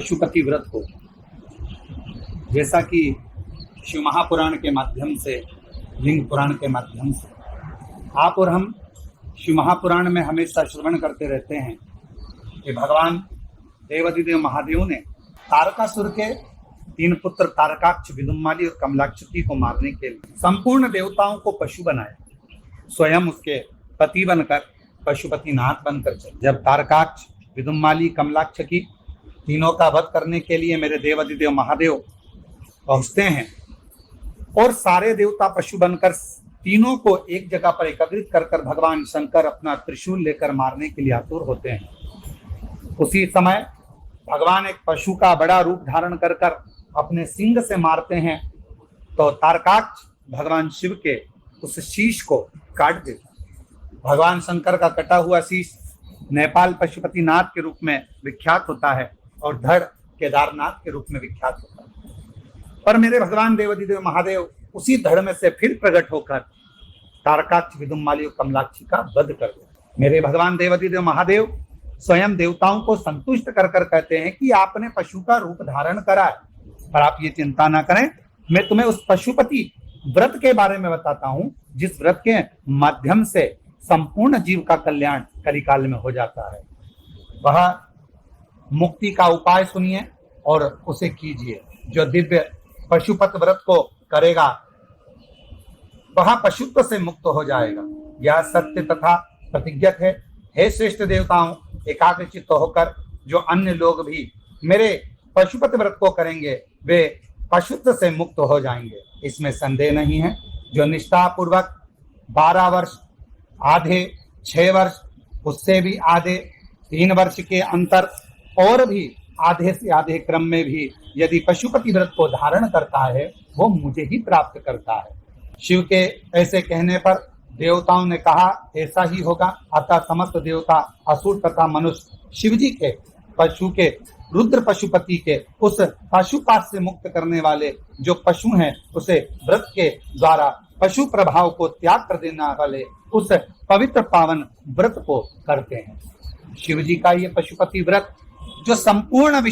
पशुपति व्रत को, जैसा कि शिव महापुराण के माध्यम से, लिंग पुराण के माध्यम से आप और हम शिव महापुराण में हमेशा श्रवण करते रहते हैं कि भगवान देवाधिदेव महादेव ने तारकासुर के 3 पुत्र तारकाक्ष, विदुम्माली और कमलाक्षती को मारने के लिए संपूर्ण देवताओं को पशु बनाया, स्वयं उसके पति बनकर पशुपतिनाथ बनकर चले। जब तारकाक्ष, विदुम्माली, कमलाक्षकी तीनों का वध करने के लिए मेरे देवाधिदेव महादेव पहुंचते हैं और सारे देवता पशु बनकर तीनों को एक जगह पर एकत्रित कर भगवान शंकर अपना त्रिशूल लेकर मारने के लिए आतुर होते हैं। उसी समय भगवान एक पशु का बड़ा रूप धारण कर अपने सिंग से मारते हैं तो तारकाक्ष भगवान शिव के उस शीश को काट देता है। भगवान शंकर का कटा हुआ शीश नेपाल पशुपतिनाथ के रूप में विख्यात होता है और धड़ केदारनाथ के रूप में विख्यात होता है। पर मेरे भगवान देवाधिदेव महादेव उसी धड़ में से फिर प्रकट होकर तारकाक्ष, विदुम्माली और कमलाक्षी का वध कर देते। मेरे भगवान देवाधिदेव महादेव स्वयं देवताओं को संतुष्ट कर कहते हैं कि आपने पशु का रूप धारण करा है, पर आप ये चिंता ना करें, मैं तुम्हें उस पशुपति व्रत के बारे में बताता हूँ जिस व्रत के माध्यम से संपूर्ण जीव का कल्याण कलिकाल में हो जाता है। वह मुक्ति का उपाय सुनिए और उसे कीजिए। जो दिव्य पशुपत व्रत को करेगा वह पशुत्व से मुक्त हो जाएगा। यह सत्य तथा प्रतिज्ञत है। हे श्रेष्ठ देवताओं, एकाग्रचित्त होकर जो अन्य लोग भी मेरे पशुपत व्रत को करेंगे वे पशुत्व से मुक्त हो जाएंगे, इसमें संदेह नहीं है। जो निष्ठा पूर्वक 12 वर्ष, आधे 6 वर्ष, उससे भी आधे 3 वर्ष के अंतर और भी आधे से आधे क्रम में भी यदि पशुपति व्रत को धारण करता है वो मुझे ही प्राप्त करता है। शिव के ऐसे कहने पर देवताओं ने कहा ऐसा ही होगा। अतः समस्त देवता, असुर तथा मनुष्य शिव जी के, पशु के, रुद्र पशुपति के उस पशुपात से मुक्त करने वाले जो पशु हैं उसे व्रत के द्वारा पशु प्रभाव को त्याग कर देने वाले उस पवित्र पावन व्रत को करते हैं। शिव जी का ये पशुपति व्रत जो संपूर्ण